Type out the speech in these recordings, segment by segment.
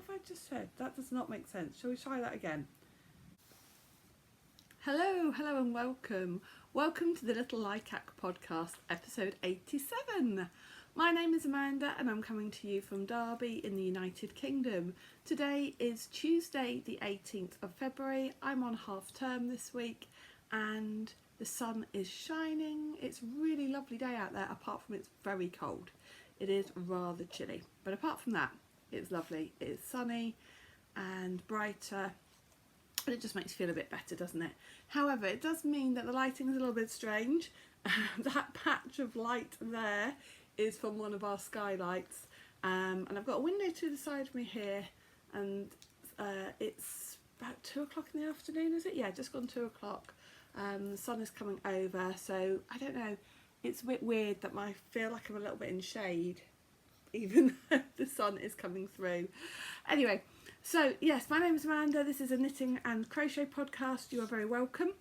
have I just said? That does not make sense. Shall we try that again? Hello and welcome. Welcome to the Little Likac podcast, episode 87. My name is Amanda and I'm coming to you from Derby in the United Kingdom. Today is Tuesday the 18th of February. I'm on half term this week and the sun is shining. It's a really lovely day out there, apart from it's very cold. It is rather chilly, but apart from that, it's lovely. It's sunny and brighter, and it just makes you feel a bit better, doesn't it? However, it does mean that the lighting is a little bit strange. That patch of light there is from one of our skylights, and I've got a window to the side of me here, and it's about 2 o'clock in the afternoon, is it? Yeah, just gone 2 o'clock. The sun is coming over, so I don't know. It's a bit weird that I feel like I'm a little bit in shade, even though the sun is coming through. Anyway, so yes, my name is Amanda. This is a knitting and crochet podcast. You are very welcome.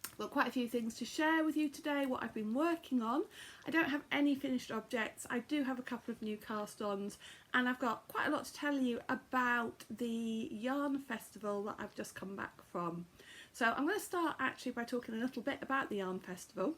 I've got quite a few things to share with you today, what I've been working on. I don't have any finished objects. I do have a couple of new cast-ons, and I've got quite a lot to tell you about the yarn festival that I've just come back from. So I'm going to start actually by talking a little bit about the yarn festival,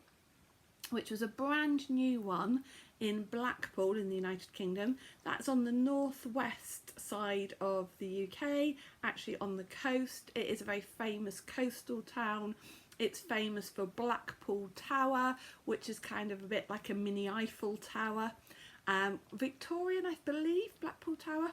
which was a brand new one in Blackpool in the United Kingdom. That's on the northwest side of the UK, actually on the coast. It is a very famous coastal town. It's famous for Blackpool Tower, which is kind of a bit like a mini Eiffel Tower. Victorian, I believe, Blackpool Tower.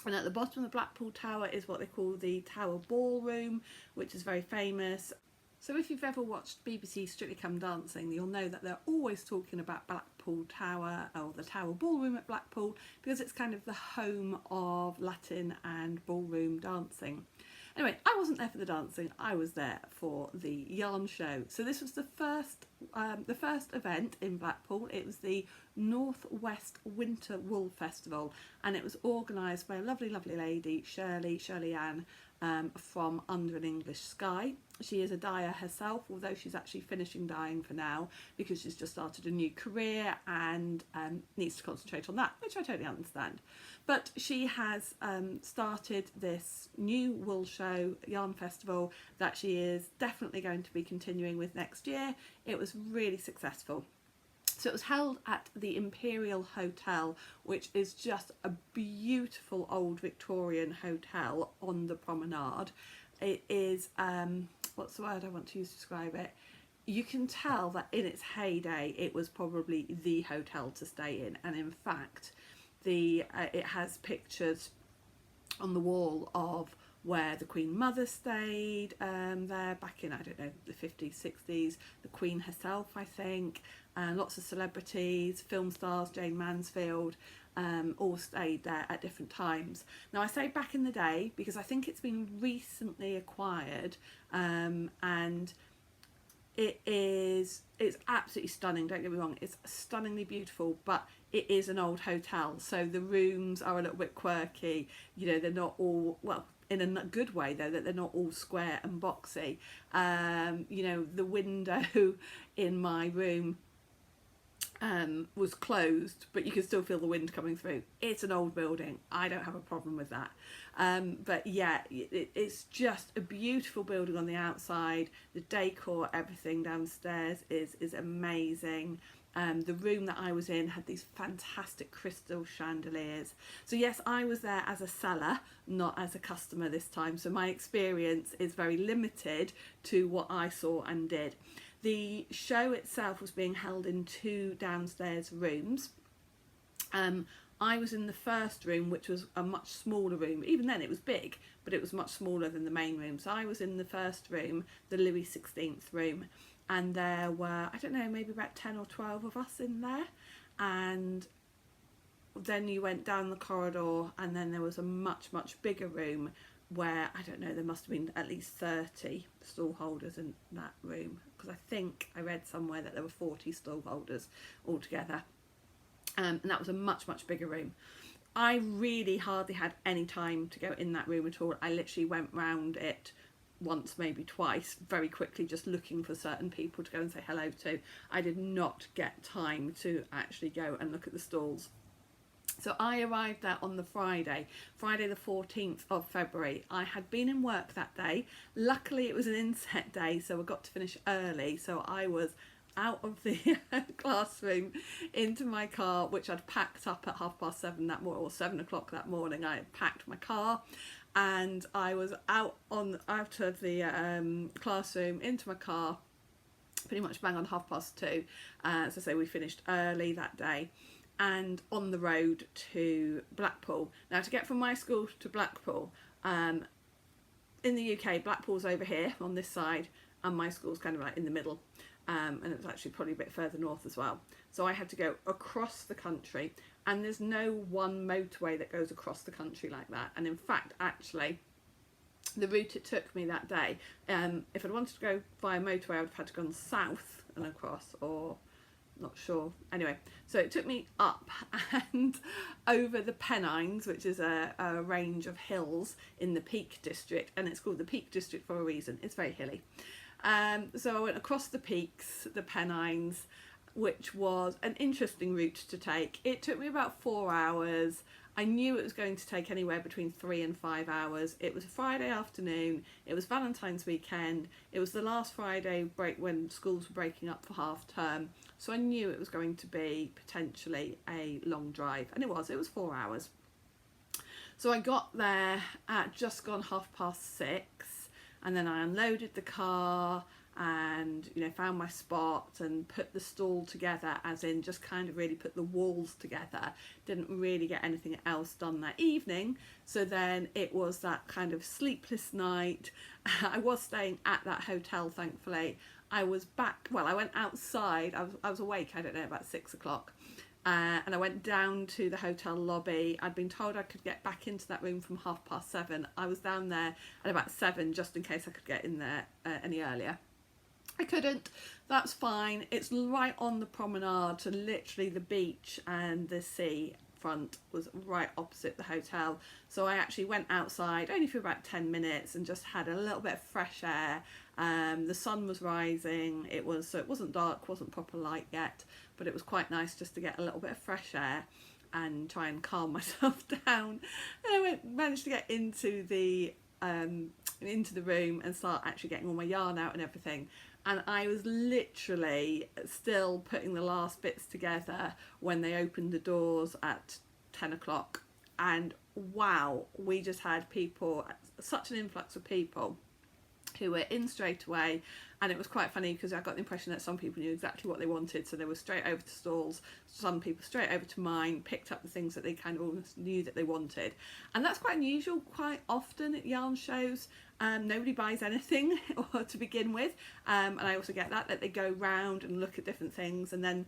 And at the bottom of the Blackpool Tower is what they call the Tower Ballroom, which is very famous. So if you've ever watched BBC Strictly Come Dancing, you'll know that they're always talking about Blackpool Tower or the Tower Ballroom at Blackpool, because it's kind of the home of Latin and ballroom dancing. Anyway, I wasn't there for the dancing, I was there for the yarn show. So this was the first event in Blackpool. It was the Northwest Winter Wool Festival, and it was organised by a lovely lady, Shirley Ann, from Under an English Sky. She is a dyer herself, although she's actually finishing dyeing for now because she's just started a new career and needs to concentrate on that, which I totally understand. But she has started this new wool show, yarn festival, that she is definitely going to be continuing with next year. It was really successful. So it was held at the Imperial Hotel, which is just a beautiful old Victorian hotel on the promenade. It is, what's the word I want to use to describe it? You can tell that in its heyday it was probably the hotel to stay in, and in fact it has pictures on the wall of where the Queen Mother stayed there back in, I don't know, the 50s, 60s, the Queen herself, I think, and lots of celebrities, film stars, Jane Mansfield, all stayed there at different times. Now I say back in the day because I think it's been recently acquired, and it's absolutely stunning, don't get me wrong, it's stunningly beautiful, but it is an old hotel, so the rooms are a little bit quirky, you know, they're not all, well, in a good way though, that they're not all square and boxy. You know, the window in my room was closed, but you can still feel the wind coming through. It's an old building, I don't have a problem with that. But yeah, it's just a beautiful building on the outside. The decor, everything downstairs is amazing. The room that I was in had these fantastic crystal chandeliers. So yes, I was there as a seller, not as a customer this time, so my experience is very limited to what I saw and did. The show itself was being held in 2 downstairs rooms. I was in the first room, which was a much smaller room. Even then it was big, but it was much smaller than the main room. So I was in the first room, the Louis XVI room, and there were, I don't know, maybe about 10 or 12 of us in there. And then you went down the corridor, and then there was a much bigger room where, I don't know, there must have been at least 30 stall holders in that room, because I think I read somewhere that there were 40 stall holders altogether. And that was a much bigger room. I really hardly had any time to go in that room at all. I literally went round it once, maybe twice, very quickly, just looking for certain people to go and say hello to. I did not get time to actually go and look at the stalls. So I arrived there on the Friday the 14th of February. I had been in work that day. Luckily it was an inset day, so I got to finish early. So I was out of the classroom into my car, which I'd packed up at 7:30 that morning, or 7 o'clock that morning. I had packed my car and I was out of the classroom into my car pretty much bang on 2:30. As I say, we finished early that day, and on the road to Blackpool. Now, to get from my school to Blackpool, in the UK, Blackpool's over here on this side, and my school's kind of like in the middle, and it was actually probably a bit further north as well. So I had to go across the country, and there's no one motorway that goes across the country like that. And in fact, actually, the route it took me that day, if I'd wanted to go via motorway, I would have had to go south and across, or not sure. Anyway, so it took me up and over the Pennines, which is a range of hills in the Peak District, and it's called the Peak District for a reason. It's very hilly. So I went across the peaks, the Pennines, which was an interesting route to take. It took me about 4 hours. I knew it was going to take anywhere between 3 and 5 hours. It was a Friday afternoon. It was Valentine's weekend. It was the last Friday break when schools were breaking up for half term. So I knew it was going to be potentially a long drive, and it was 4 hours. So I got there at just gone 6:30, and then I unloaded the car and, you know, found my spot and put the stall together, as in just kind of really put the walls together. Didn't really get anything else done that evening. So then it was that kind of sleepless night. I was staying at that hotel, thankfully. I was back, well, I went outside. I was awake, I don't know, about 6 o'clock. And I went down to the hotel lobby. I'd been told I could get back into that room from 7:30. I was down there at about 7 just in case I could get in there any earlier. I couldn't. That's fine. It's right on the promenade, so literally the beach and the sea front was right opposite the hotel. So I actually went outside only for about 10 minutes and just had a little bit of fresh air. The sun was rising. So it wasn't dark, wasn't proper light yet, but it was quite nice just to get a little bit of fresh air and try and calm myself down. And I managed to get into the room and start actually getting all my yarn out and everything. And I was literally still putting the last bits together when they opened the doors at 10 o'clock. And wow, we just had people, such an influx of people who were in straight away. And it was quite funny because I got the impression that some people knew exactly what they wanted, so they were straight over to stalls. Some people straight over to mine, picked up the things that they kind of almost knew that they wanted. And that's quite unusual. Quite often at yarn shows, nobody buys anything to begin with, and I also get that they go round and look at different things and then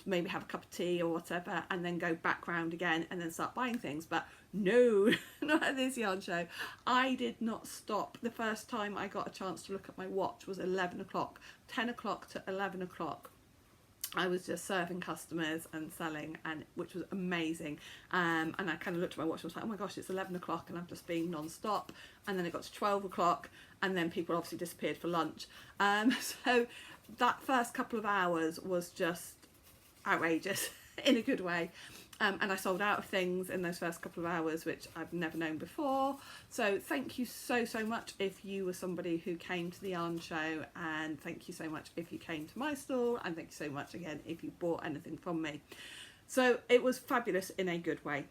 maybe have a cup of tea or whatever and then go back round again and then start buying things. But no, not at this yarn show. I did not stop. The first time I got a chance to look at my watch was 11 o'clock, 10 o'clock to 11 o'clock. I was just serving customers and selling, and which was amazing. And I kind of looked at my watch and was like, oh my gosh, it's 11 o'clock and I'm just being non-stop. And then it got to 12 o'clock and then people obviously disappeared for lunch. So that first couple of hours was just outrageous in a good way. And I sold out of things in those first couple of hours, which I've never known before. So thank you so much if you were somebody who came to the yarn show, and thank you so much if you came to my stall, and thank you so much again if you bought anything from me. So it was fabulous in a good way,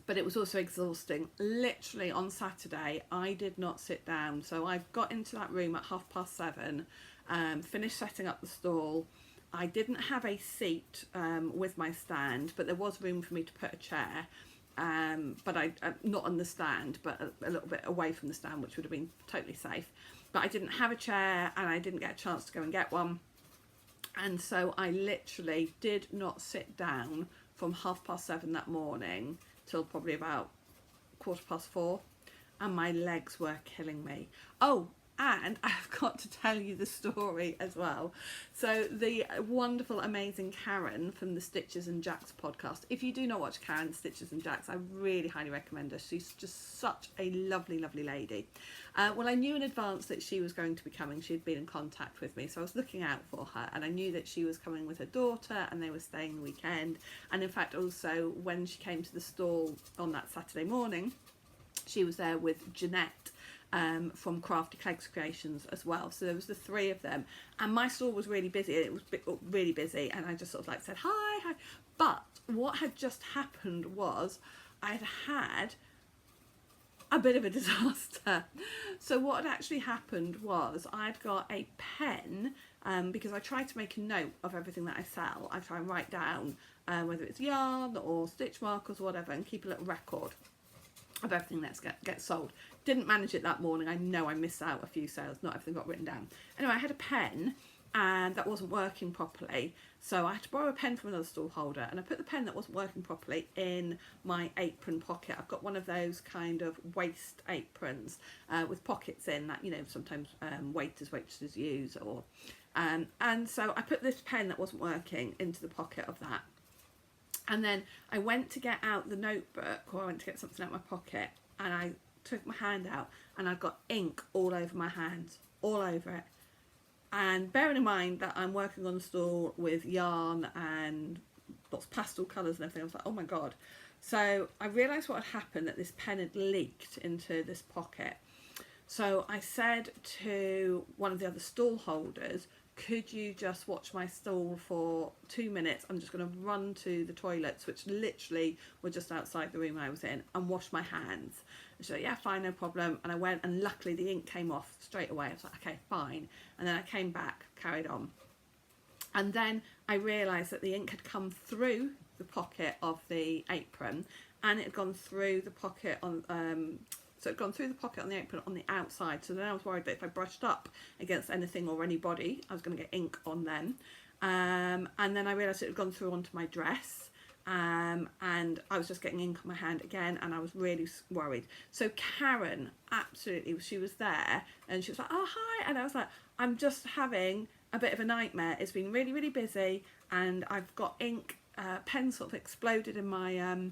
but it was also exhausting. Literally on Saturday I did not sit down. So I got into that room at 7:30, finished setting up the stall. I didn't have a seat with my stand, but there was room for me to put a chair, but I not on the stand, but a little bit away from the stand, which would have been totally safe. But I didn't have a chair and I didn't get a chance to go and get one. And so I literally did not sit down from 7:30 that morning till probably about 4:15, and my legs were killing me. Oh, And I've got to tell you the story as well. So the wonderful, amazing Karen from the Stitches and Jacks podcast. If you do not watch Karen, Stitches and Jacks, I really highly recommend her. She's just such a lovely, lovely lady. Well, I knew in advance that she was going to be coming. She had been in contact with me, so I was looking out for her, and I knew that she was coming with her daughter and they were staying the weekend. And in fact, also when she came to the stall on that Saturday morning, she was there with Jeanette from Crafty Clegs as well. So there was the three of them, and my stall was really busy. It was really busy, and I just sort of like said hi. But what had just happened was I'd had a bit of a disaster. So what had actually happened was I'd got a pen, because I try to make a note of everything that I sell. I try and write down whether it's yarn or stitch markers or whatever, and keep a little record of everything that gets sold. Didn't manage it that morning. I know I missed out a few sales, not everything got written down. Anyway, I had a pen and that wasn't working properly, so I had to borrow a pen from another stall holder, and I put the pen that wasn't working properly in my apron pocket. I've got one of those kind of waist aprons with pockets in that, you know, sometimes waitresses use, or and so I put this pen that wasn't working into the pocket of that. And then I went to get out the notebook, or I went to get something out of my pocket, and I took my hand out and I got ink all over my hands, all over it. And bearing in mind that I'm working on the stall with yarn and lots of pastel colours and everything, I was like, oh my god. So I realised what had happened, that this pen had leaked into this pocket. So I said to one of the other stall holders, could you just watch my stall for 2 minutes? I'm just going to run to the toilets, which literally were just outside the room I was in, and wash my hands. And she said, yeah, fine, no problem. And I went, and luckily the ink came off straight away. I was like, okay, fine. And then I came back, carried on. And then I realised that the ink had come through the pocket of the apron, and it had gone through the pocket on so it'd gone through the pocket on the apron on the outside. So then I was worried that if I brushed up against anything or anybody, I was going to get ink on them. And then I realised it had gone through onto my dress. And I was just getting ink on my hand again, and I was really worried. So Karen, absolutely, she was there, and she was like, oh, hi. And I was like, I'm just having a bit of a nightmare. It's been really, really busy, and I've got ink, pen sort of exploded in my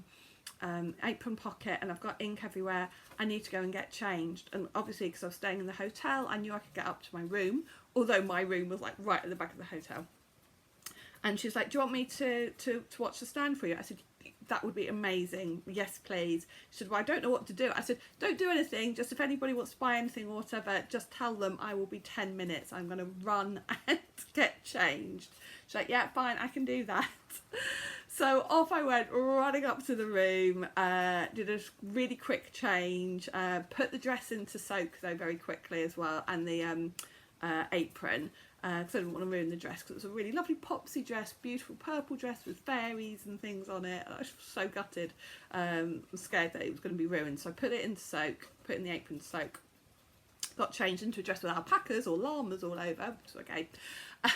apron pocket, and I've got ink everywhere. I need to go and get changed. And obviously, because I was staying in the hotel, I knew I could get up to my room, although my room was like right at the back of the hotel. And she's like, do you want me to watch the stand for you? I said, that would be amazing. Yes, please. She said, well, I don't know what to do. I said, don't do anything. Just if anybody wants to buy anything or whatever, just tell them I will be 10 minutes. I'm going to run and get changed. She's like, yeah, fine, I can do that. So off I went, running up to the room, did a really quick change, put the dress into soak though very quickly as well, and the apron, because I didn't want to ruin the dress, because it was a really lovely popsy dress, beautiful purple dress with fairies and things on it. I was so gutted, scared that it was going to be ruined. So I put it into soak, put it in the apron to soak, got changed into a dress with alpacas or llamas all over, which was okay,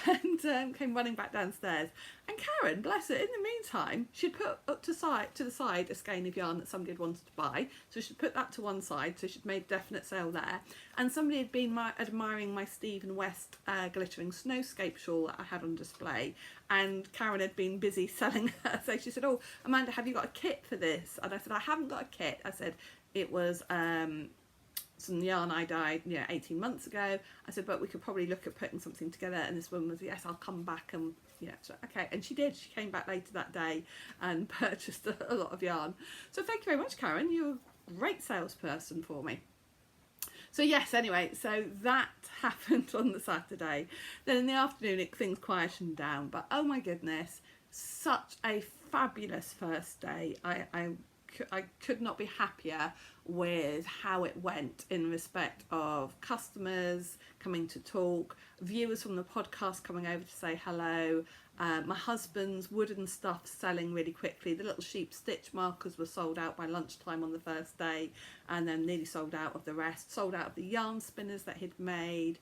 and came running back downstairs. And Karen, bless her, in the meantime, she'd put up to the side a skein of yarn that somebody had wanted to buy, so she'd put that to one side, so she'd made a definite sale there. And somebody had been admiring my Steve and West glittering snowscape shawl that I had on display, and Karen had been busy selling her. So she said, oh, Amanda, have you got a kit for this? And I said, I haven't got a kit. I said, it was some yarn I dyed 18 months ago. I said, but we could probably look at putting something together. And this woman was, yes, I'll come back. And so okay. And she did. She came back later that day and purchased a lot of yarn. So thank you very much, Karen. You're a great salesperson for me. So yes, anyway, so that happened on the Saturday. Then in the afternoon, things quietened down. But oh my goodness, such a fabulous first day. I could not be happier with how it went in respect of customers coming to talk, viewers from the podcast coming over to say hello, my husband's wooden stuff selling really quickly. The little sheep stitch markers were sold out by lunchtime on the first day, and then nearly sold out of the rest, sold out of the yarn spinners that he'd made.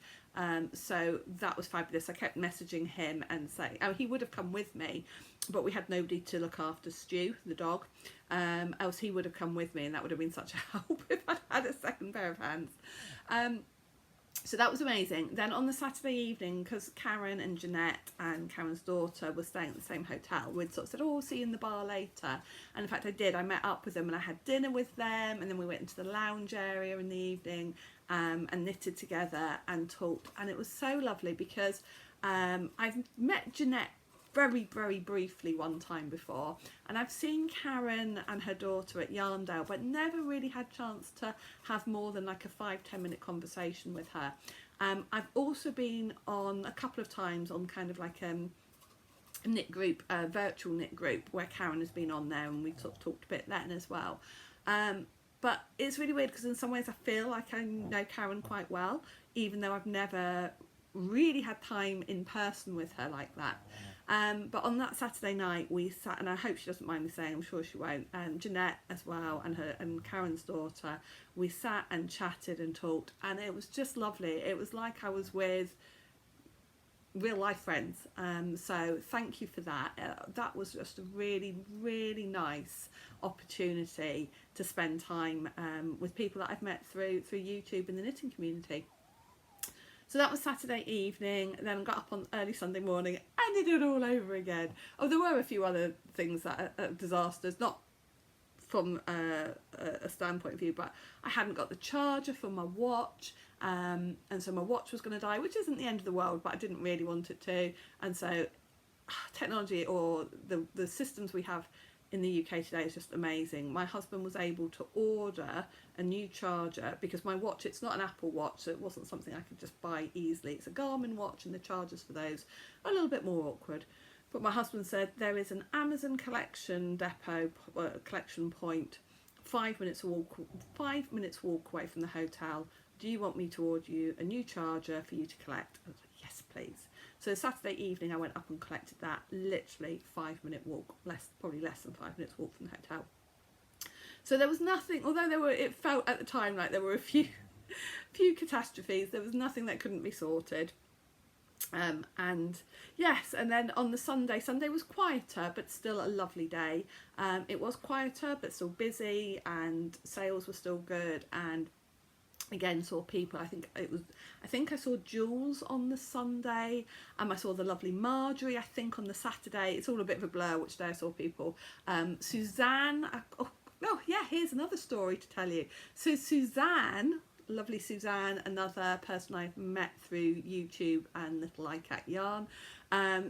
So that was fabulous. I kept messaging him and saying, oh, he would have come with me, but we had nobody to look after Stu, the dog, else he would have come with me, and that would have been such a help if I'd had a second pair of hands. So that was amazing. Then on the Saturday evening, because Karen and Jeanette and Karen's daughter were staying at the same hotel, we'd sort of said, oh, we'll see you in the bar later. And in fact I did. I met up with them and I had dinner with them, and then we went into the lounge area in the evening and knitted together and talked. And it was so lovely because I've met Jeanette very, very briefly one time before, and I've seen Karen and her daughter at Yarndale, but never really had a chance to have more than like a 5-10 minute conversation with her. I've also been on a couple of times on kind of like a knit group, a virtual knit group, where Karen has been on there, and we sort of talked a bit then as well. But it's really weird because in some ways I feel like I know Karen quite well, even though I've never really had time in person with her like that. But on that Saturday night we sat, and I hope she doesn't mind me saying, I'm sure she won't, Jeanette as well, and Karen's daughter, we sat and chatted and talked, and it was just lovely. It was like I was with real life friends. So thank you for that. That was just a really, really nice opportunity to spend time with people that I've met through YouTube and the knitting community. So that was Saturday evening. Then I got up on early Sunday morning and did it all over again. Oh, there were a few other things that are disasters, not from a standpoint of view, but I hadn't got the charger for my watch, and so my watch was going to die, which isn't the end of the world, but I didn't really want it to. And so technology, or the systems we have in the UK today, is just amazing. My husband was able to order a new charger, because my watch, it's not an Apple watch, so it wasn't something I could just buy easily. It's a Garmin watch, and the chargers for those are a little bit more awkward. But my husband said there is an Amazon collection depot, collection point, 5 minutes walk away from the hotel. Do you want me to order you a new charger for you to collect? I was like, yes, please. So Saturday evening I went up and collected that, literally 5-minute walk, probably less than 5 minutes walk from the hotel. So there was nothing, although it felt at the time like there were a few catastrophes, there was nothing that couldn't be sorted. And yes, and then on the Sunday was quieter, but still a lovely day. It was quieter but still busy, and sales were still good, and again saw people. I think I saw Jules on the Sunday, and I saw the lovely Marjorie I think on the Saturday. It's all a bit of a blur which day I saw people. Suzanne, oh yeah, here's another story to tell you. So Suzanne, lovely Suzanne, another person I've met through YouTube and Little Likac yarn.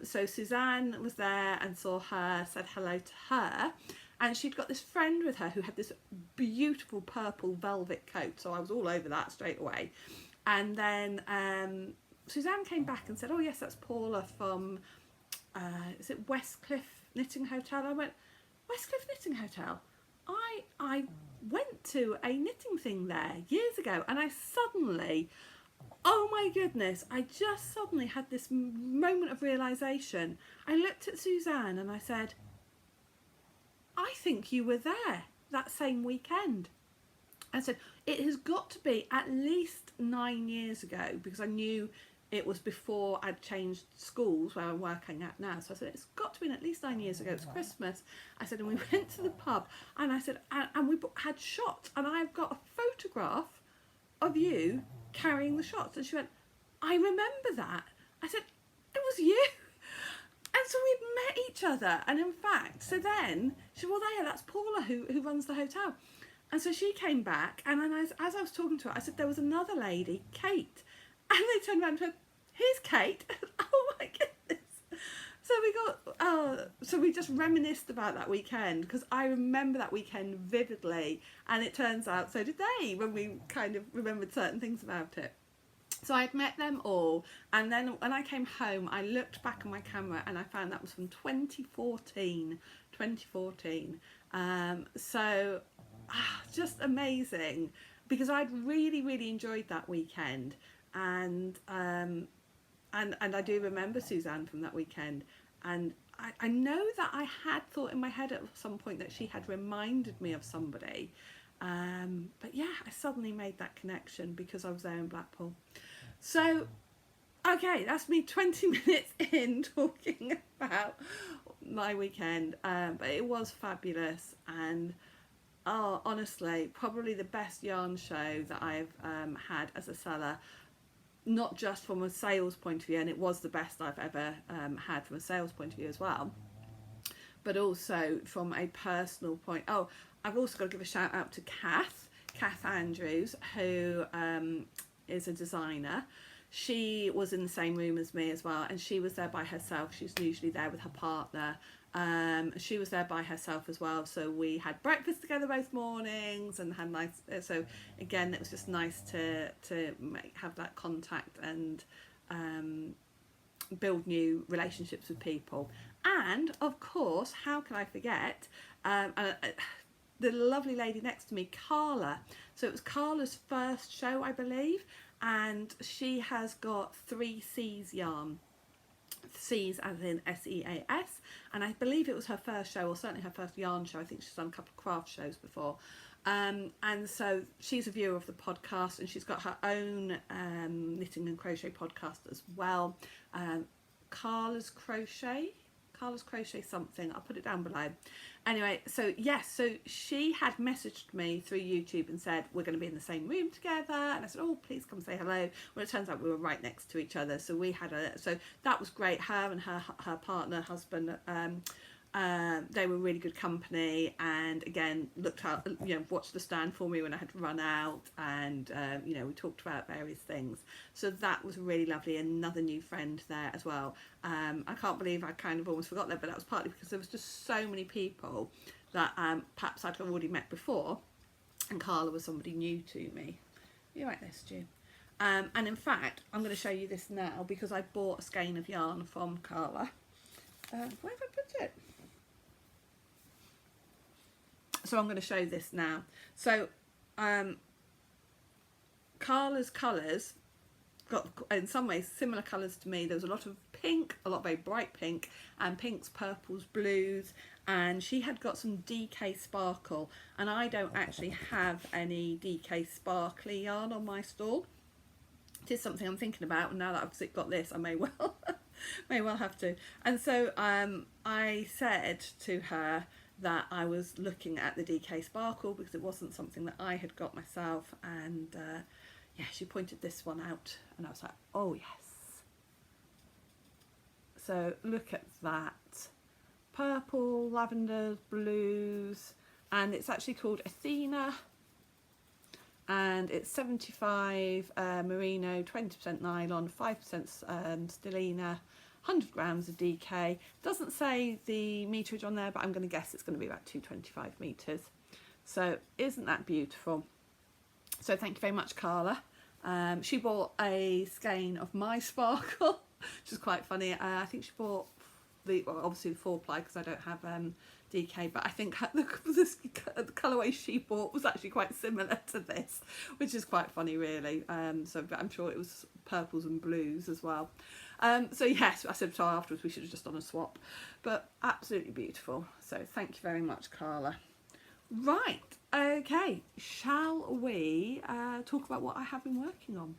So Suzanne was there and saw her, said hello to her, and she'd got this friend with her who had this beautiful purple velvet coat, so I was all over that straight away. And then Suzanne came back and said, oh yes, that's Paula from is it Westcliff Knitting Hotel? I went, Westcliff Knitting Hotel? I went to a knitting thing there years ago, and I suddenly, oh my goodness, I just suddenly had this moment of realisation. I looked at Suzanne and I said, I think you were there that same weekend. I said, it has got to be at least 9 years ago, because I knew it was before I'd changed schools where I'm working at now. So I said, it's got to be at least 9 years ago. It's Christmas. I said, and we went to the pub, and I said, and we had shots, and I've got a photograph of you carrying the shots. And she went, I remember that. I said, it was you. And so we'd met each other, and in fact, so then she said, well, that's Paula who runs the hotel. And so she came back, and then as I was talking to her, I said, there was another lady, Kate. And they turned around and said, here's Kate. Oh my goodness. So we just reminisced about that weekend, because I remember that weekend vividly, and it turns out so did they, when we kind of remembered certain things about it. So I'd met them all, and then when I came home I looked back on my camera and I found that was from 2014. So just amazing, because I'd really enjoyed that weekend. And I do remember Suzanne from that weekend, and I know that I had thought in my head at some point that she had reminded me of somebody, but yeah, I suddenly made that connection because I was there in Blackpool. So okay, that's me 20 minutes in talking about my weekend, but it was fabulous, and honestly, probably the best yarn show that I've had as a seller. not just from a sales point of view, and it was the best I've ever had from a sales point of view as well, but also from a personal point. Oh, I've also got to give a shout out to Kath Andrews, who is a designer. She was in the same room as me as well, and she was there by herself. She's usually there with her partner. She was there by herself as well, so we had breakfast together both mornings and had nice, so again it was just nice to have that contact and build new relationships with people. And of course, how can I forget the lovely lady next to me, Carla. So it was Carla's first show, I believe, and she has got 3 C's yarn. C's as in SEAS, and I believe it was her first show, or certainly her first yarn show. I think she's done a couple of craft shows before, and so she's a viewer of the podcast, and she's got her own knitting and crochet podcast as well. Carla's crochet something, I'll put it down below. Anyway, so yes, so she had messaged me through YouTube and said we're going to be in the same room together, and I said, oh, please come say hello. Well, it turns out we were right next to each other, so we had so that was great. Her and her partner, husband, they were really good company, and again looked out, watched the stand for me when I had to run out, and we talked about various things, so that was really lovely. Another new friend there as well. I can't believe I kind of almost forgot that, but that was partly because there was just so many people that perhaps I'd already met before, and Carla was somebody new to me. You're right there, Stu. And in fact, I'm going to show you this now because I bought a skein of yarn from Carla. Where have I put it? So I'm going to show this now. So Carla's colours got in some ways similar colours to me. There was a lot of pink, a lot of very bright pink, and pinks, purples, blues, and she had got some DK sparkle, and I don't actually have any DK sparkly yarn on my stall. It is something I'm thinking about, and now that I've got this, I may well have to. And so I said to her that I was looking at the DK sparkle because it wasn't something that I had got myself, and yeah, she pointed this one out, and I was like, oh yes. So look at that, purple, lavenders, blues, and it's actually called Athena, and it's 75 merino, 20% nylon, 5% stellina, 100 grams of DK. Doesn't say the meterage on there, but I'm going to guess it's going to be about 225 meters. So isn't that beautiful? So thank you very much, Carla. She bought a skein of my sparkle, which is quite funny. I think she bought obviously the 4-ply because I don't have DK, but I think the colourway she bought was actually quite similar to this, which is quite funny really. But I'm sure it was purples and blues as well. So yes, I said to her afterwards we should have just done a swap, but absolutely beautiful. So thank you very much, Carla. Right, okay, shall we talk about what I have been working on?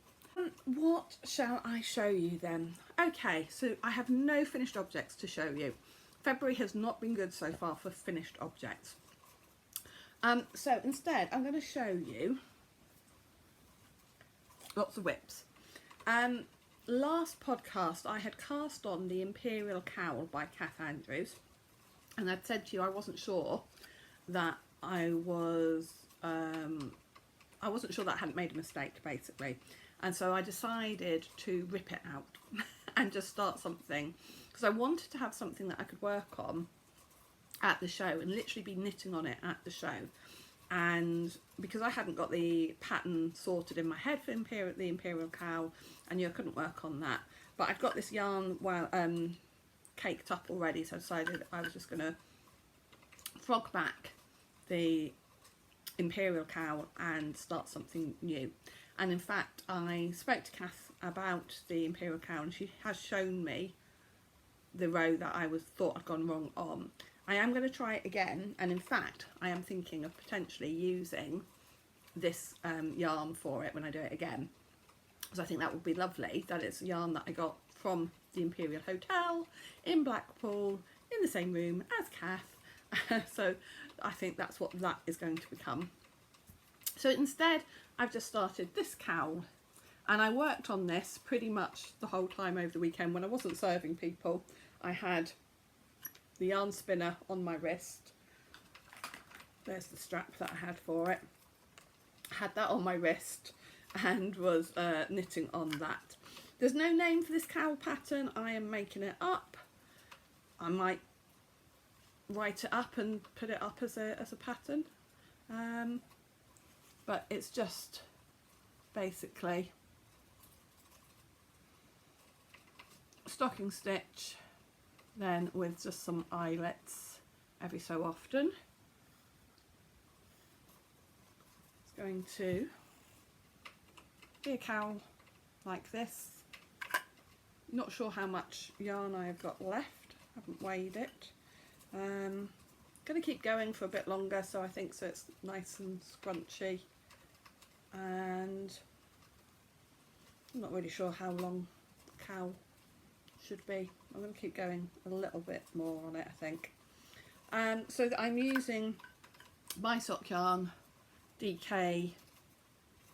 What shall I show you then? Okay, so I have no finished objects to show you. February has not been good so far for finished objects. So instead I'm going to show you lots of whips. Last podcast I had cast on the Imperial Cowl by Kath Andrews, and I'd said to you I wasn't sure that I wasn't sure that I hadn't made a mistake basically, and so I decided to rip it out and just start something, because I wanted to have something that I could work on at the show and literally be knitting on it at the show. And because I hadn't got the pattern sorted in my head for the Imperial Cowl, I knew I couldn't work on that, but I'd got this yarn caked up already, so I decided I was just going to frog back the Imperial Cowl and start something new. And in fact I spoke to Kath about the Imperial Cowl, and she has shown me the row that I thought I'd gone wrong on. I am going to try it again, and in fact I am thinking of potentially using this yarn for it when I do it again, because I think that would be lovely. That it's yarn that I got from the Imperial Hotel in Blackpool in the same room as Kath. So I think that's what that is going to become. So instead I've just started this cowl, And I worked on this pretty much the whole time over the weekend. When I wasn't serving people, I had the yarn spinner on my wrist. There's the strap that I had for it. I had that on my wrist and was knitting on that. There's no name for this cowl pattern. I am making it up. I might write it up and put it up as a pattern. But it's just basically stocking stitch, then with just some eyelets every so often. It's going to be a cowl like this. Not sure how much yarn I have got left, haven't weighed it. Going to keep going for a bit longer, so I think so it's nice and scrunchy, and I'm not really sure how long the cowl should be. I'm going to keep going a little bit more on it, I think. So I'm using my sock yarn DK.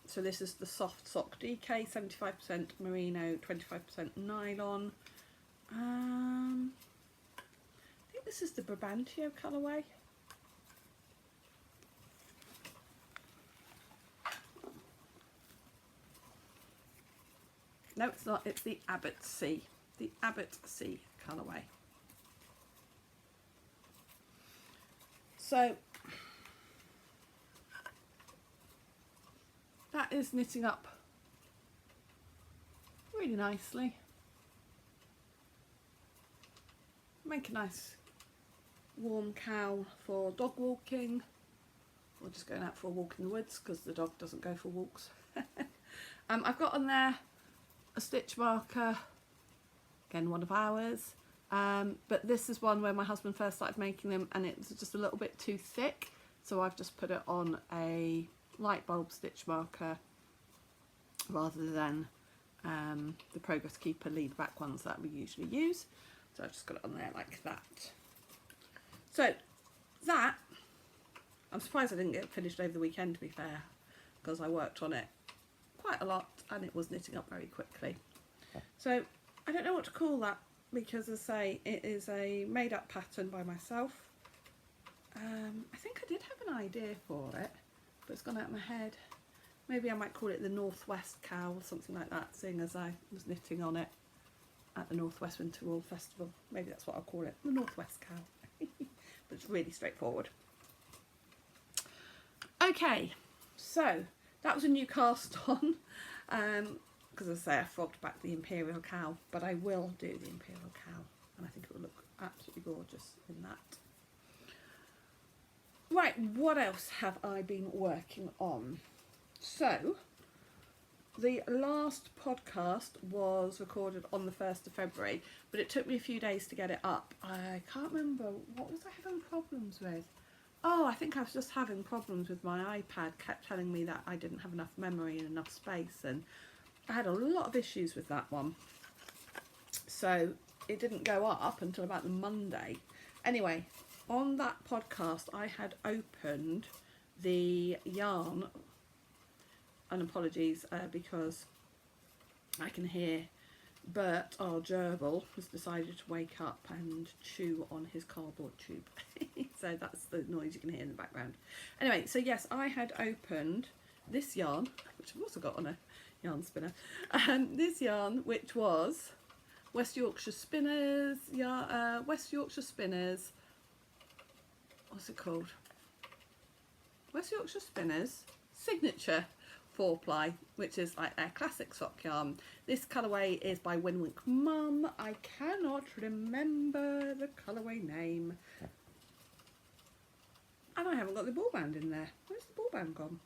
So this is the soft sock DK, 75% merino, 25% nylon. I think this is the Brabantio colourway. No, it's not. It's the Abbotsea. The Abbotsea colourway. So that is knitting up really nicely. Make a nice warm cowl for dog walking, or just going out for a walk in the woods, because the dog doesn't go for walks. I've got on there a stitch marker, again one of ours, but this is one where my husband first started making them and it's just a little bit too thick, so I've just put it on a light bulb stitch marker rather than the Progress Keeper lead back ones that we usually use. So I've just got it on there like that. So that, I'm surprised I didn't get it finished over the weekend, to be fair, because I worked on it quite a lot and it was knitting up very quickly. So I don't know what to call that, because as I say, it is a made up pattern by myself. I think I did have an idea for it, but it's gone out of my head. Maybe I might call it the Northwest Cowl, something like that, seeing as I was knitting on it at the Northwest Winter Wool Festival. Maybe that's what I'll call it, the Northwest Cowl. But it's really straightforward. Okay, so that was a new cast on, because as I say, I frogged back the Imperial Cowl, but I will do the Imperial Cowl, and I think it will look absolutely gorgeous in that. Right, what else have I been working on? So, the last podcast was recorded on the 1st of February, but it took me a few days to get it up. I can't remember, what was I having problems with? Oh, I think I was just having problems with my iPad, kept telling me that I didn't have enough memory and enough space, and I had a lot of issues with that one. So it didn't go up until about the Monday. Anyway, on that podcast I had opened the yarn, and apologies because I can hear Bert, our gerbil, has decided to wake up and chew on his cardboard tube. So that's the noise you can hear in the background. Anyway, so yes, I had opened this yarn, which I've also got on a yarn spinner, this yarn, which was West Yorkshire Spinners, West Yorkshire Spinners, what's it called? West Yorkshire Spinners Signature 4-ply, which is like their classic sock yarn. This colourway is by Winwick Mum. I cannot remember the colourway name. And I haven't got the ball band in there. Where's the ball band gone?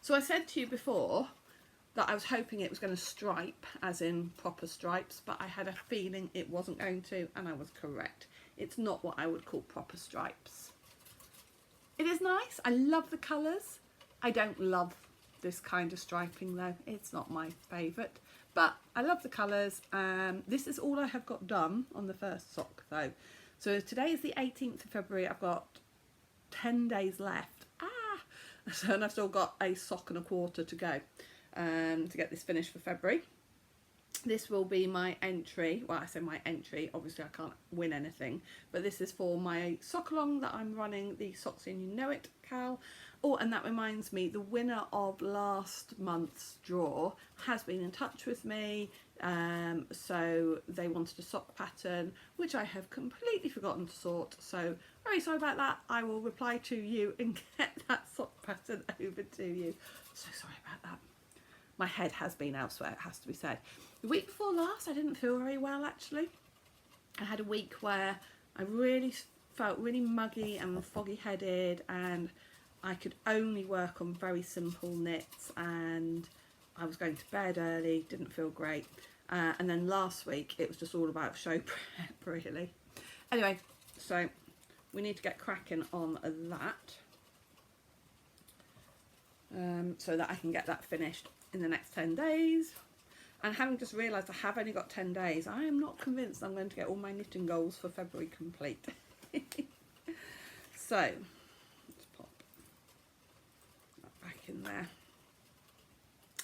So I said to you before that I was hoping it was going to stripe, as in proper stripes, but I had a feeling it wasn't going to, and I was correct. It's not what I would call proper stripes. It is nice. I love the colours. I don't love this kind of striping though. It's not my favourite, but I love the colours. This is all I have got done on the first sock though. So today is the 18th of February. I've got 10 days left. So, and I've still got a sock and a quarter to go. to get this finished for February. This will be my entry. Well, I say my entry, obviously I can't win anything, but this is for my sock along that I'm running, the Socks In You Know It Cowl. Oh, and that reminds me, the winner of last month's draw has been in touch with me. So they wanted a sock pattern, which I have completely forgotten to sort. So very sorry about that. I will reply to you and get that sock pattern over to you. So sorry about that. My head has been elsewhere, it has to be said. The week before last, I didn't feel very well, actually. I had a week where I really felt really muggy and foggy-headed, and I could only work on very simple knits, and I was going to bed early, didn't feel great. And then last week, it was just all about show prep, really. Anyway, so we need to get cracking on that, so that I can get that finished in the next 10 days. And having just realised I have only got 10 days, I am not convinced I'm going to get all my knitting goals for February complete. So, let's pop that back in there.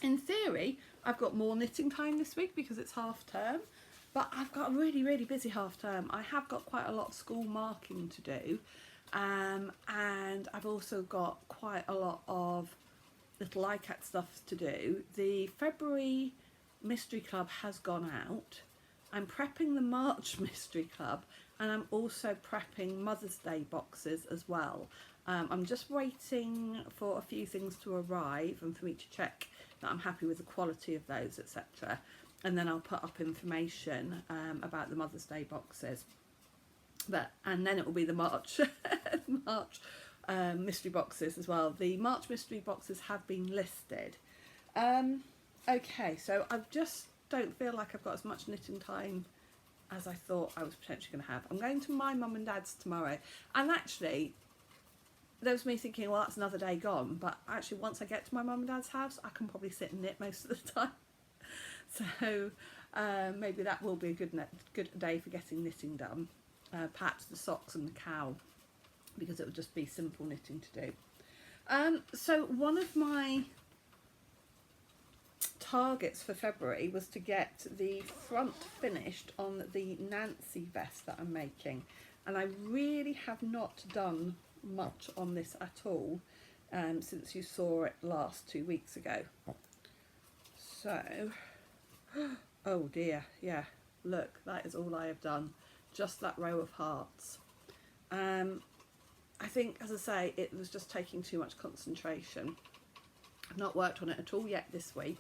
In theory, I've got more knitting time this week because it's half term, but I've got a really, really busy half term. I have got quite a lot of school marking to do, and I've also got quite a lot of Little Likac stuff to do. The February Mystery Club has gone out. I'm prepping the March Mystery Club, and I'm also prepping Mother's Day boxes as well. I'm just waiting for a few things to arrive and for me to check that I'm happy with the quality of those, etc. And then I'll put up information about the Mother's Day boxes. And then it will be the March mystery boxes as well. The March mystery boxes have been listed. Okay, so I just don't feel like I've got as much knitting time as I thought I was potentially going to have. I'm going to my mum and dad's tomorrow, and actually there was me thinking, well, that's another day gone, but actually once I get to my mum and dad's house, I can probably sit and knit most of the time. So maybe that will be a good day for getting knitting done. Perhaps the socks and the cowl, because it will just be simple knitting to do. So one of my targets for February was to get the front finished on the Nancy vest that I'm making, and I really have not done much on this at all since you saw it last 2 weeks ago. So, oh dear, yeah, look, that is all I have done, just that row of hearts. I think, as I say, it was just taking too much concentration. I've not worked on it at all yet this week.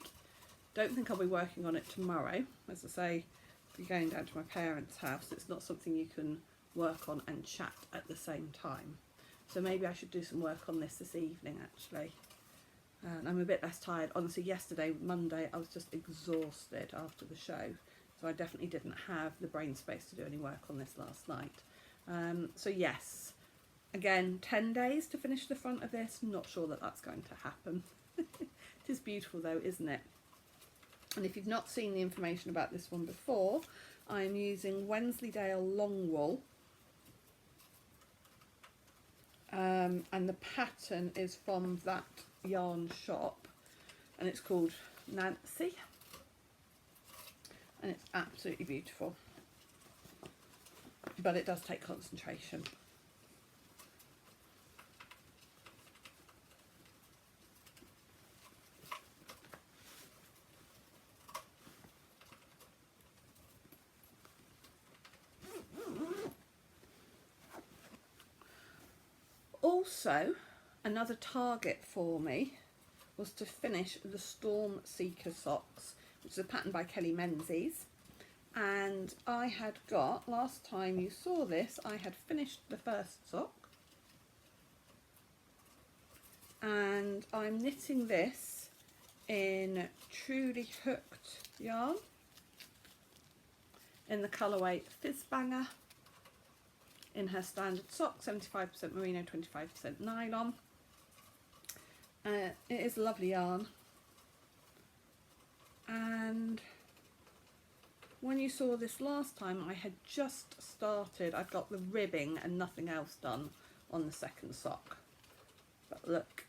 Don't think I'll be working on it tomorrow. As I say, if you're going down to my parents' house, it's not something you can work on and chat at the same time. So maybe I should do some work on this evening, actually. And I'm a bit less tired. Honestly, yesterday, Monday, I was just exhausted after the show. So I definitely didn't have the brain space to do any work on this last night. So yes, again, 10 days to finish the front of this. Not sure that that's going to happen. It is beautiful though, isn't it? And if you've not seen the information about this one before, I'm using Wensleydale Longwool. And the pattern is from that yarn shop, and it's called Nancy, and it's absolutely beautiful, but it does take concentration. Also, another target for me was to finish the Stormseeker socks, which is a pattern by Menzies. And I had got, last time you saw this, I had finished the first sock. And I'm knitting this in Truly Hooked yarn in the colourway Fizzbanger, in her standard sock, 75% merino, 25% nylon. It is a lovely yarn, and when you saw this last time, I had just started. I've got the ribbing and nothing else done on the second sock, but look,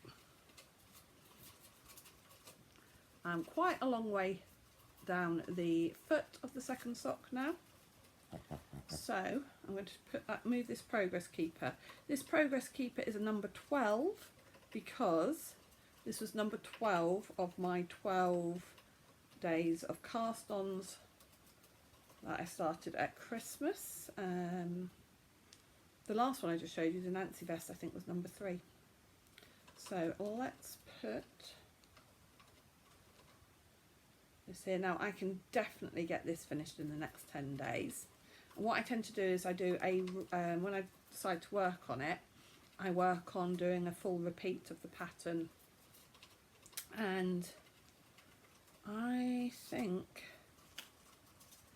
I'm quite a long way down the foot of the second sock now. So I'm going to move this progress keeper. This progress keeper is a number 12 because this was number 12 of my 12 days of cast ons that I started at Christmas. The last one I just showed you, the Nancy vest, I think was number 3. So let's put this here. Now I can definitely get this finished in the next 10 days. And what I tend to do is I do a, when I decide to work on it, I work on doing a full repeat of the pattern. And I think,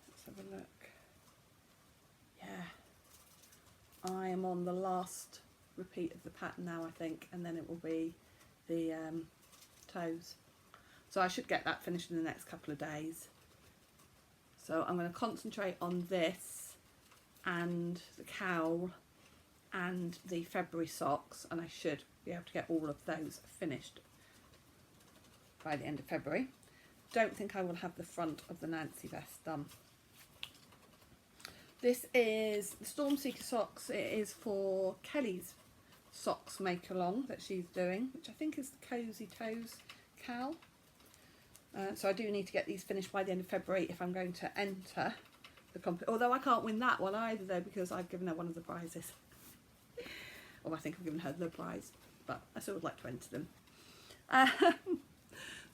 let's have a look, yeah, I am on the last repeat of the pattern now, I think, and then it will be the toes. So I should get that finished in the next couple of days. So I'm going to concentrate on this and the cowl and the February socks, and I should be able to get all of those finished by the end of February. Don't think I will have the front of the Nancy vest done. This is the Stormseeker socks. It is for Kelly's socks make along that she's doing, which I think is the Cozy Toes cowl. So I do need to get these finished by the end of February if I'm going to enter the competition. Although I can't win that one either though, because I've given her one of the prizes. Or I think I've given her the prize, but I still would like to enter them.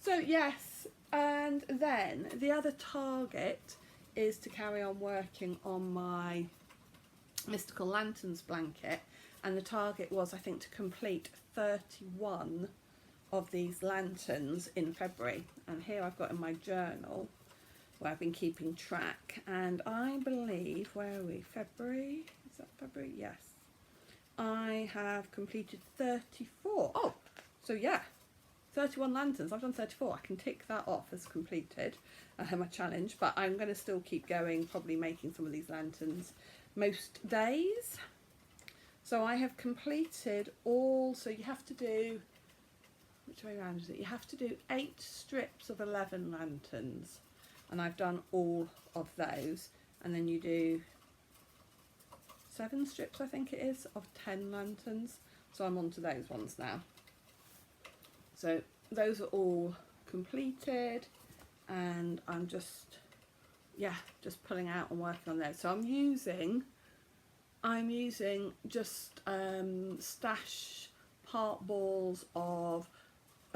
So yes, and then the other target is to carry on working on my Mystical Lanterns blanket, and the target was, I think, to complete 31 of these lanterns in February. And here I've got in my journal where I've been keeping track, and I believe, where are we, February, is that February? Yes, I have completed 34. Oh, so yeah, 31 lanterns. I've done 34. I can tick that off as completed, my challenge, but I'm going to still keep going, probably making some of these lanterns most days. So I have completed all, so you have to do, which way around is it? You have to do 8 strips of 11 lanterns, and I've done all of those, and then you do 7 strips, I think it is, of 10 lanterns. So I'm on to those ones now. So those are all completed, and I'm just, yeah, just pulling out and working on those. So I'm using just stash part balls of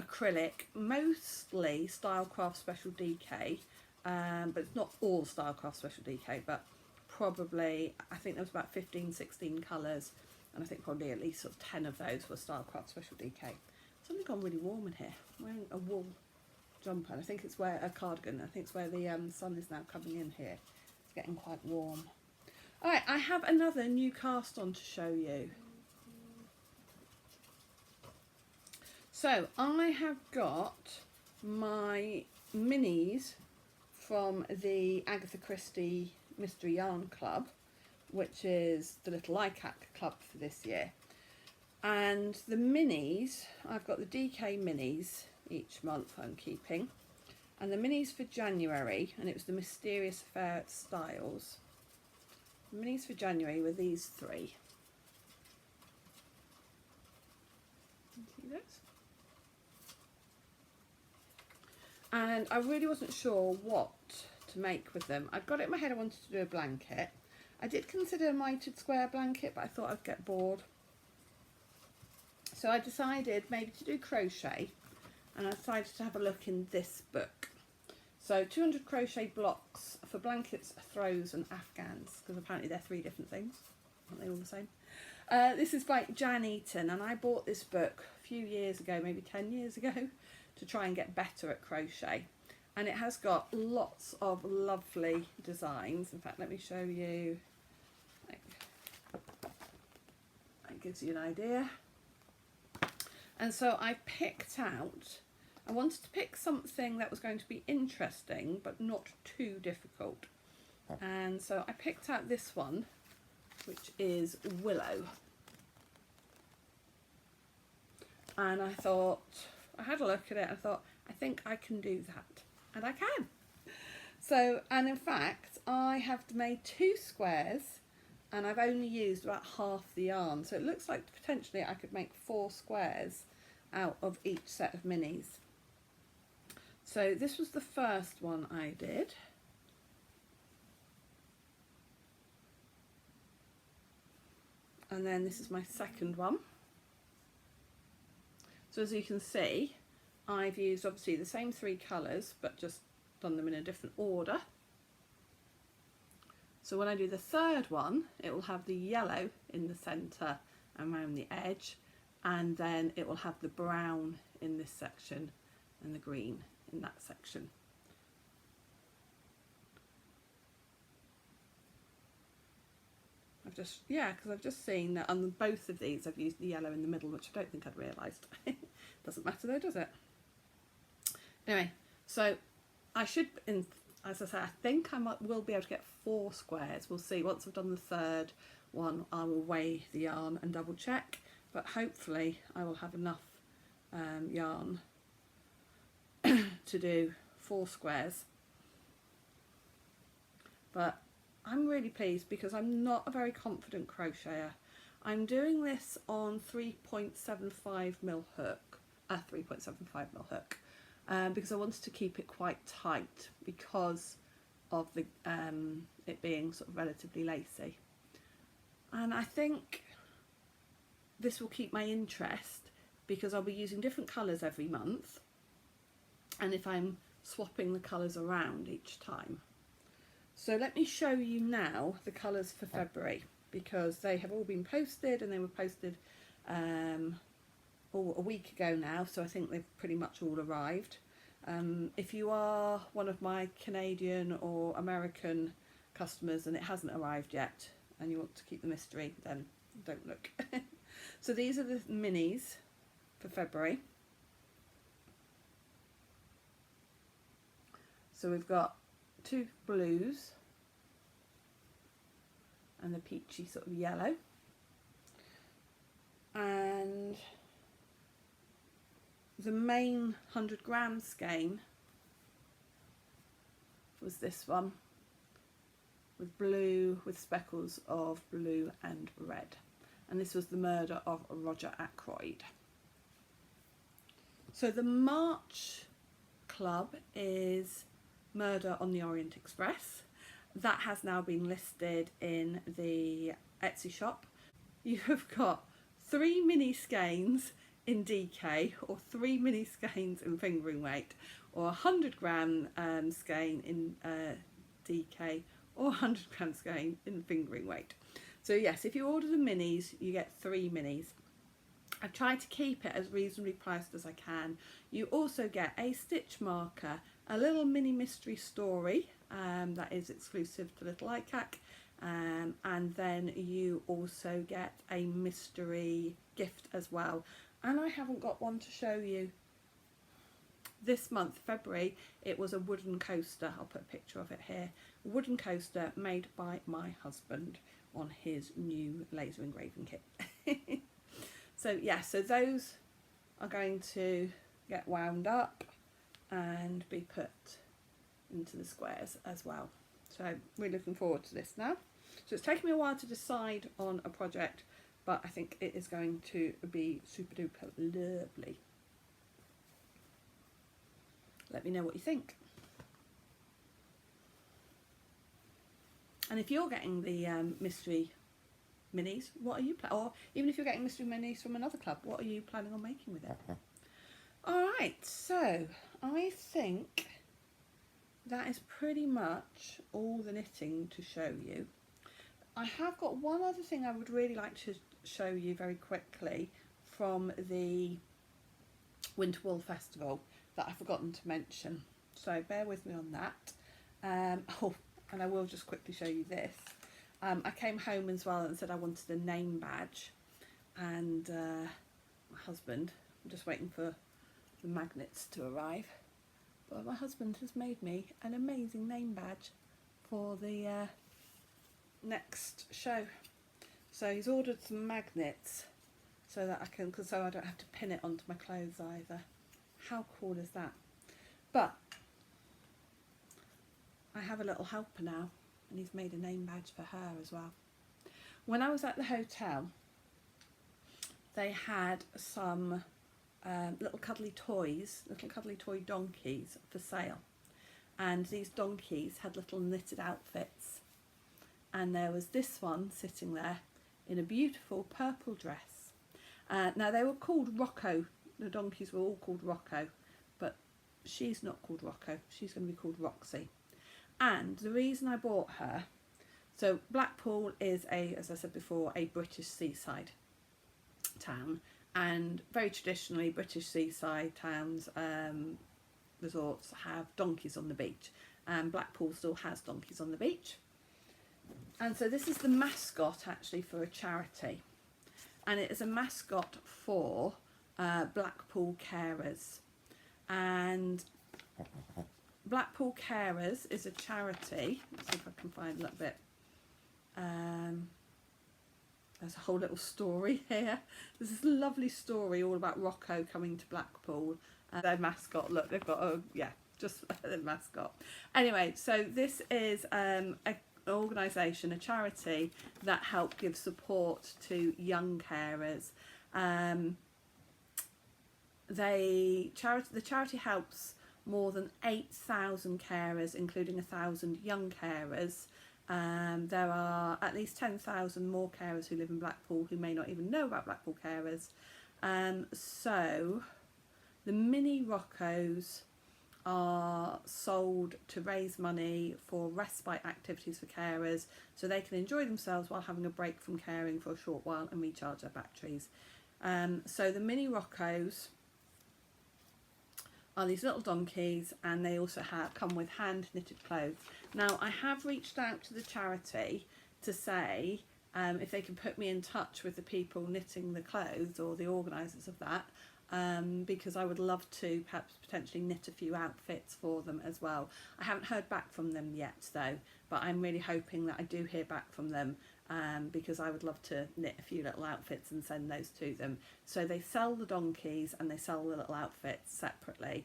acrylic, mostly Stylecraft Special DK, but it's not all Stylecraft Special DK, but probably, I think there was about 15-16 colours, and I think probably at least sort of 10 of those were Stylecraft Special DK. Something gone really warm in here. I'm wearing a wool jumper, and I think it's where a cardigan. I think it's where the sun is now coming in here. It's getting quite warm. All right, I have another new cast on to show you. So I have got my minis from the Agatha Christie Mystery Yarn Club, which is the Little Likac Club for this year. And the minis, I've got the DK minis each month I'm keeping, and the minis for January, and it was the Mysterious Affair Styles. The minis for January were these 3. Can you see those? And I really wasn't sure what to make with them. I'd got it in my head I wanted to do a blanket. I did consider a mitered square blanket, but I thought I'd get bored. So I decided maybe to do crochet, and I decided to have a look in this book. So 200 crochet blocks for blankets, throws and afghans, because apparently they're 3 different things. Aren't they all the same? This is by Jan Eaton, and I bought this book a few years ago, maybe 10 years ago, to try and get better at crochet. And it has got lots of lovely designs. In fact, let me show you. That gives you an idea. And so I picked out, I wanted to pick something that was going to be interesting but not too difficult. And so I picked out this one, which is Willow. And I thought, I had a look at it and I thought, I think I can do that. And I can. So, and in fact, I have made 2 squares and I've only used about half the yarn. So it looks like potentially I could make 4 squares out of each set of minis. So this was the first one I did. And then this is my second one. So as you can see, I've used obviously the same 3 colours, but just done them in a different order. So when I do the third one, it will have the yellow in the centre and around the edge, and then it will have the brown in this section and the green in that section. Because I've just seen that on both of these I've used the yellow in the middle, which I don't think I'd realised. Doesn't matter though, does it? Anyway, so I should, as I say, I think I will be able to get 4 squares. We'll see. Once I've done the third one, I will weigh the yarn and double check, but hopefully I will have enough yarn to do 4 squares. But I'm really pleased because I'm not a very confident crocheter. I'm doing this on 3.75mm hook, 3.75mm hook, because I wanted to keep it quite tight because of the it being sort of relatively lacy. And I think this will keep my interest because I'll be using different colours every month, and if I'm swapping the colours around each time. So let me show you now the colours for February, because they have all been posted, and they were posted a week ago now, so I think they've pretty much all arrived. If you are one of my Canadian or American customers and it hasn't arrived yet and you want to keep the mystery, then don't look. So these are the minis for February. So we've got 2 blues and the peachy sort of yellow, and the main 100g skein was this one with blue with speckles of blue and red, and this was the Murder of Roger Ackroyd. So the March club is Murder on the Orient Express. That has now been listed in the Etsy shop. You have got 3 mini skeins in DK, or 3 mini skeins in fingering weight, or 100g skein in DK, or 100g skein in fingering weight. So yes, if you order the minis, you get 3 minis. I've tried to keep it as reasonably priced as I can. You also get a stitch marker, a little mini mystery story that is exclusive to Little Likac, and then you also get a mystery gift as well. And I haven't got one to show you. This month, February, it was a wooden coaster. I'll put a picture of it here. A wooden coaster made by my husband on his new laser engraving kit. So yeah, so those are going to get wound up and be put into the squares as well. So really looking forward to this now. So it's taken me a while to decide on a project, but I think it is going to be super duper lovely. Let me know what you think. And if you're getting the mystery minis, what are you or even if you're getting mystery minis from another club, what are you planning on making with it? Alright, so I think that is pretty much all the knitting to show you. I have got one other thing I would really like to show you very quickly from the Winter Wool Festival that I've forgotten to mention, so bear with me on that. Oh, and I will just quickly show you this. I came home as well and said I wanted a name badge, and my husband, I'm just waiting for the magnets to arrive, but my husband has made me an amazing name badge for the next show. So he's ordered some magnets so that I can, so I don't have to pin it onto my clothes either. How cool is that? But I have a little helper now, and he's made a name badge for her as well. When I was at the hotel, they had some little cuddly toy donkeys for sale, and these donkeys had little knitted outfits, and there was this one sitting there in a beautiful purple dress. Now they were called Rocco, the donkeys were all called Rocco, but she's not called Rocco, she's going to be called Roxy. And the reason I bought her, so Blackpool is as I said before, a British seaside town, and very traditionally British seaside towns, resorts have donkeys on the beach, and Blackpool still has donkeys on the beach. And so this is the mascot actually for a charity, and it is a mascot for Blackpool Carers. And Blackpool Carers is a charity. Let's see if I can find a little bit. There's a whole little story here. There's this lovely story all about Rocco coming to Blackpool. Their mascot, look, they've got just the mascot. Anyway, so this is an organisation, a charity that help give support to young carers. The charity helps more than 8,000 carers, including 1,000 young carers. There are at least 10,000 more carers who live in Blackpool who may not even know about Blackpool Carers. So the mini Roccos are sold to raise money for respite activities for carers, so they can enjoy themselves while having a break from caring for a short while and recharge their batteries. So the mini Roccos are these little donkeys, and they also come with hand knitted clothes. Now I have reached out to the charity to say if they can put me in touch with the people knitting the clothes, or the organisers of that, because I would love to perhaps potentially knit a few outfits for them as well. I haven't heard back from them yet though, but I'm really hoping that I do hear back from them, because I would love to knit a few little outfits and send those to them. So they sell the donkeys and they sell the little outfits separately,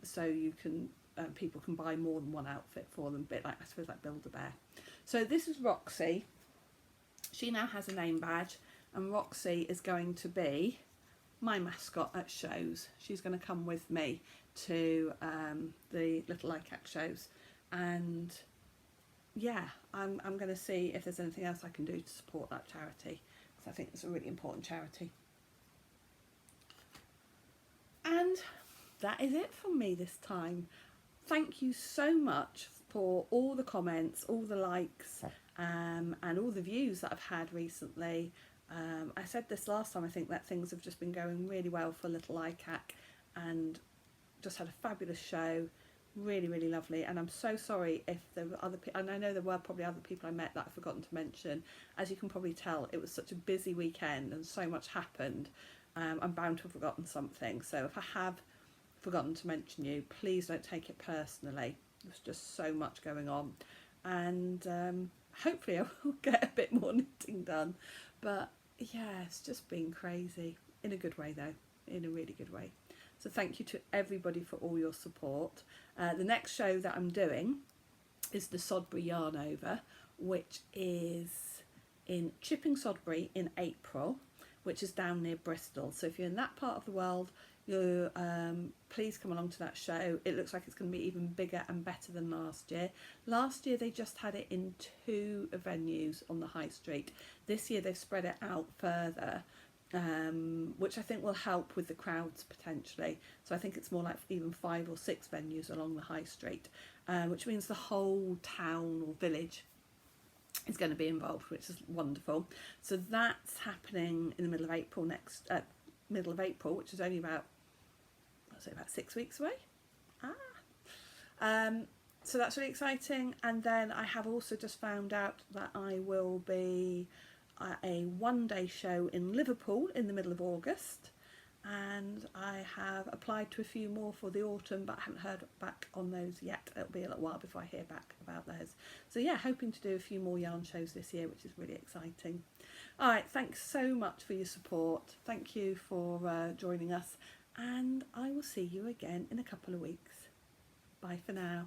so you can people can buy more than one outfit for them, a bit like, I suppose, like Build-A-Bear. So this is Roxy. She now has a name badge, and Roxy is going to be my mascot at shows. She's going to come with me to the Little Likac shows, and yeah, I'm going to see if there's anything else I can do to support that charity, because I think it's a really important charity. And that is it from me this time. Thank you so much for all the comments, all the likes, and all the views that I've had recently. I said this last time, I think, that things have just been going really well for Little Likac, and just had a fabulous show, really, really lovely. And I'm so sorry if there were other people, and I know there were probably other people I met that I've forgotten to mention. As you can probably tell, it was such a busy weekend and so much happened. I'm bound to have forgotten something, so if I have forgotten to mention you, please don't take it personally. There's just so much going on, and hopefully I will get a bit more knitting done. But yeah, it's just been crazy, in a good way though, in a really good way. So thank you to everybody for all your support. The next show that I'm doing is the Sodbury Yarn Over, which is in Chipping Sodbury in April, which is down near Bristol. So if you're in that part of the world, you please come along to that show. It looks like it's going to be even bigger and better than last year. Last year they just had it in 2 venues on the high street. This year they've spread it out further, which I think will help with the crowds potentially. So I think it's more like even 5 or 6 venues along the high street, which means the whole town or village is going to be involved, which is wonderful. So that's happening in the middle of April which is only about, I'd say, about 6 weeks away. So that's really exciting. And then I have also just found out that I will be at a one-day show in Liverpool in the middle of August, and I have applied to a few more for the autumn, but I haven't heard back on those yet. It'll be a little while before I hear back about those. So yeah, hoping to do a few more yarn shows this year, which is really exciting. All right, thanks so much for your support. Thank you for joining us, and I will see you again in a couple of weeks. Bye for now.